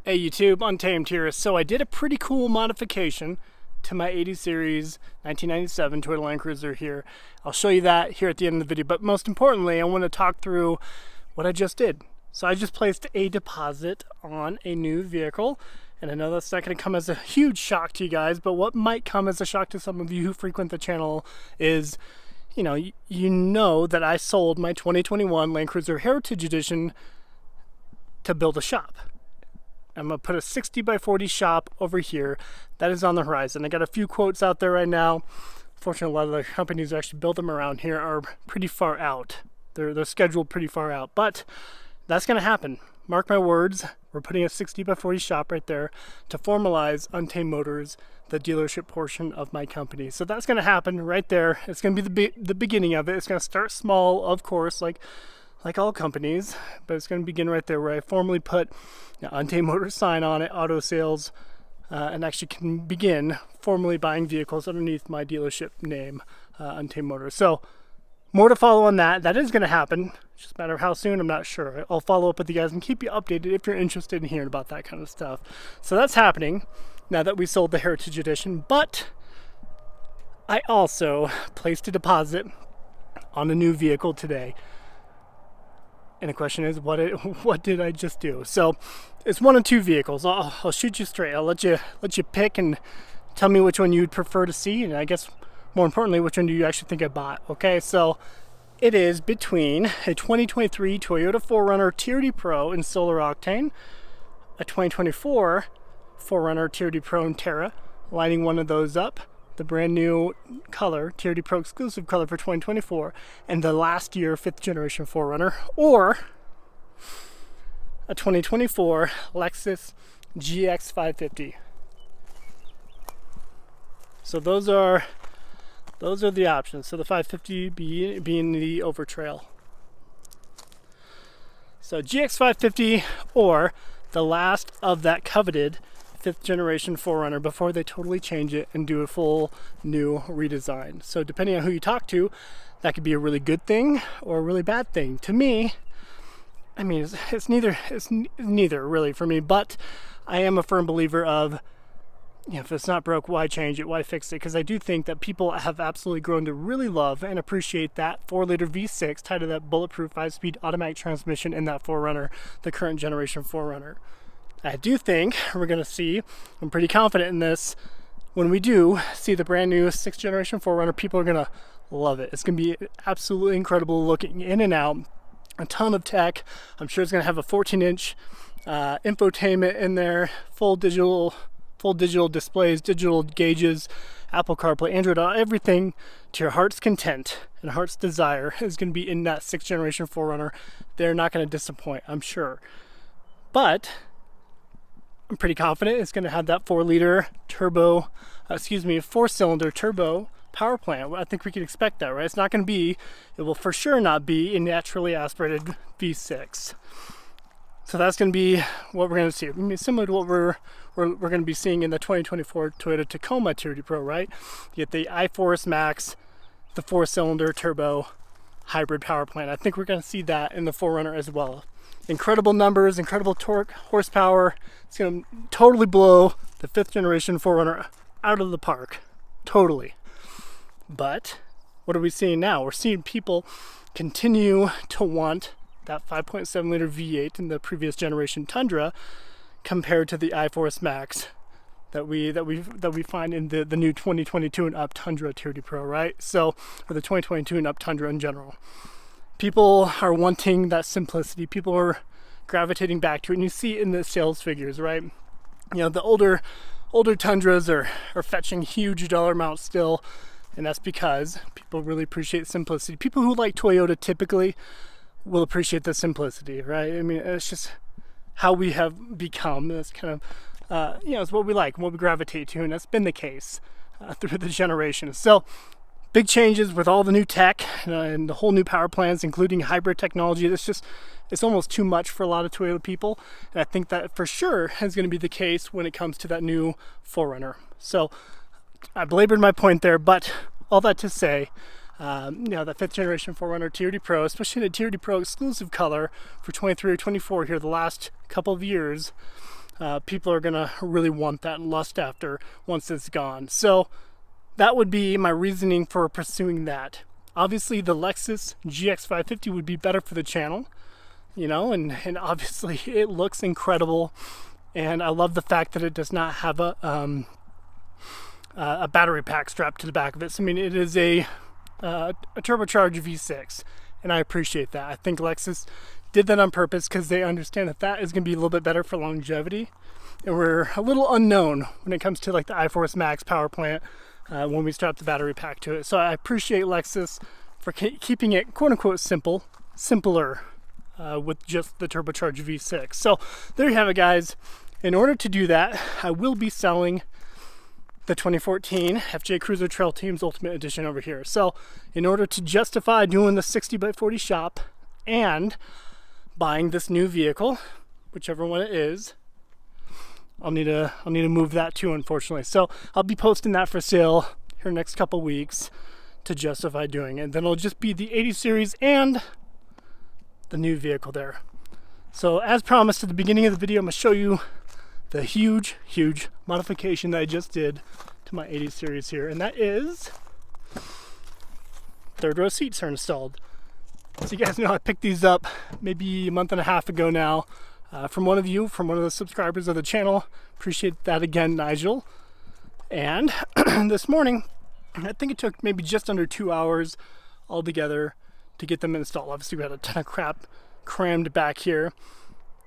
Hey YouTube, Untamed here. So I did a pretty cool modification to my 80 series 1997 Toyota Land Cruiser here. I'll show you that here at the end of the video, but most importantly I want to talk through what I just did. So I just placed a deposit on a new vehicle, and I know that's not going to come as a huge shock to you guys, but what might come as a shock to some of you who frequent the channel is you know that I sold my 2021 Land Cruiser Heritage Edition to build a shop. I'm going to put a 60 by 40 shop over here. That is on the horizon. I got a few quotes out there right now. Fortunately, a lot of the companies that actually build them around here are pretty far out. They're scheduled pretty far out, but that's going to happen. Mark my words. We're putting a 60 by 40 shop right there to formalize Untamed Motors, the dealership portion of my company. So that's going to happen right there. It's going to be the beginning of it. It's going to start small, of course, like all companies, but it's going to begin right there where I formally put Untamed Motors sign on it, auto sales, and actually can begin formally buying vehicles underneath my dealership name, Untamed Motors. So more to follow on that. That is going to happen. It's just a matter of how soon, I'm not sure. I'll follow up with you guys and keep you updated if you're interested in hearing about that kind of stuff. So that's happening now that we sold the Heritage Edition, but I also placed a deposit on a new vehicle today. And the question is, what did I just do? So it's one of two vehicles. I'll shoot you straight. I'll let you pick and tell me which one you'd prefer to see, and I guess more importantly, which one do you actually think I bought? Okay, so it is between a 2023 Toyota 4Runner TRD Pro in Solar Octane, a 2024 4Runner TRD Pro in Terra, lining one of those up, the brand new color, TRD Pro exclusive color for 2024, and the last year 5th generation 4Runner, or a 2024 Lexus GX550. So those are the options. So the 550 being the Overtrail. So GX550 or the last of that coveted 5th generation 4Runner before they totally change it and do a full new redesign. So depending on who you talk to, that could be a really good thing or a really bad thing. To me, I mean, it's neither really for me, but I am a firm believer of, if it's not broke, why change it? Why fix it? Because I do think that people have absolutely grown to really love and appreciate that 4-liter V6 tied to that bulletproof 5-speed automatic transmission in that 4Runner, the current generation 4Runner. I do think we're going to see, I'm pretty confident in this, when we do see the brand new 6th generation 4Runner, people are going to love it. It's going to be absolutely incredible looking in and out, a ton of tech. I'm sure it's going to have a 14-inch infotainment in there, full digital displays, digital gauges, Apple CarPlay, Android Auto, everything to your heart's content and heart's desire is going to be in that 6th generation 4Runner. They're not going to disappoint, I'm sure. But I'm pretty confident it's going to have that 4-cylinder turbo power plant. I think we can expect that, right? It's not going to be, it will for sure not be a naturally aspirated V6. So that's going to be what we're going to see. I mean, similar to what we're going to be seeing in the 2024 Toyota Tacoma TRD Pro, right? You get the iForce Max, the 4-cylinder turbo hybrid power plant. I think we're going to see that in the 4Runner as well. Incredible numbers, incredible torque, horsepower. It's going to totally blow the 5th generation 4Runner out of the park. Totally. But what are we seeing now? We're seeing people continue to want that 5.7 liter V8 in the previous generation Tundra compared to the iForce Max that we find in the new 2022 and up Tundra TRD Pro, right? So, or the 2022 and up Tundra in general. People are wanting that simplicity. People are gravitating back to it, and you see it in the sales figures, right? The older Tundras are fetching huge dollar amounts still, and that's because people really appreciate simplicity. People who like Toyota typically will appreciate the simplicity, right? I mean, it's just how we have become. That's kind of, it's what we like and what we gravitate to, and that's been the case through the generations. So big changes with all the new tech and the whole new power plants, including hybrid technology. It's almost too much for a lot of Toyota people. And I think that for sure is going to be the case when it comes to that new 4Runner. So I belabored my point there, but all that to say, the 5th generation 4Runner TRD Pro, especially the TRD Pro exclusive color for 23 or 24 here the last couple of years. People are gonna really want that and lust after once it's gone. So that would be my reasoning for pursuing that. Obviously the Lexus GX550 would be better for the channel, you know, and obviously it looks incredible, and I love the fact that it does not have a battery pack strapped to the back of it. So I mean, it is a turbocharged V6, and I appreciate that. I think Lexus did that on purpose because they understand that that is going to be a little bit better for longevity, and we're a little unknown when it comes to like the iForce Max power plant when we strap the battery pack to it. So I appreciate Lexus for keeping it quote-unquote simpler with just the turbocharged V6. So there you have it, guys. In order to do that, I will be selling the 2014 FJ Cruiser Trail Teams Ultimate Edition over here. So in order to justify doing the 60x40 shop and buying this new vehicle, whichever one it is, I'll need to move that too, unfortunately. So I'll be posting that for sale here next couple weeks to justify doing it. Then it'll just be the 80 series and the new vehicle there. So as promised at the beginning of the video, I'm gonna show you the huge modification that I just did to my 80 series here, and that is third row seats are installed. So you guys know I picked these up maybe a month and a half ago now from one of the subscribers of the channel. Appreciate that again, Nigel. And this morning, I think it took maybe just under 2 hours altogether to get them installed. Obviously we had a ton of crap crammed back here,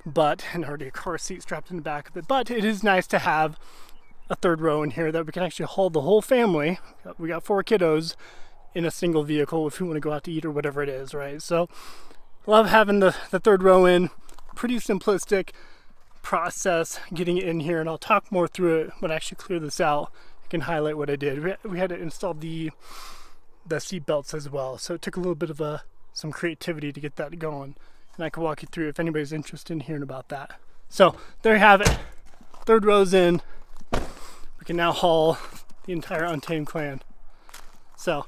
and already a car seat strapped in the back of it. But it is nice to have a third row in here that we can actually haul the whole family. We got 4 kiddos in a single vehicle if we want to go out to eat or whatever it is, right? So love having the third row in. Pretty simplistic process getting it in here, and I'll talk more through it when I actually clear this out. I can highlight what I did. We had to install the seat belts as well, so it took a little bit of some creativity to get that going, and I can walk you through if anybody's interested in hearing about that. So there you have it. Third row's in. We can now haul the entire Untamed clan. So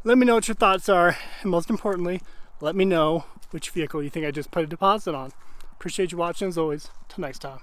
let me know what your thoughts are, and most importantly, let me know which vehicle you think I just put a deposit on. Appreciate you watching as always. Till next time.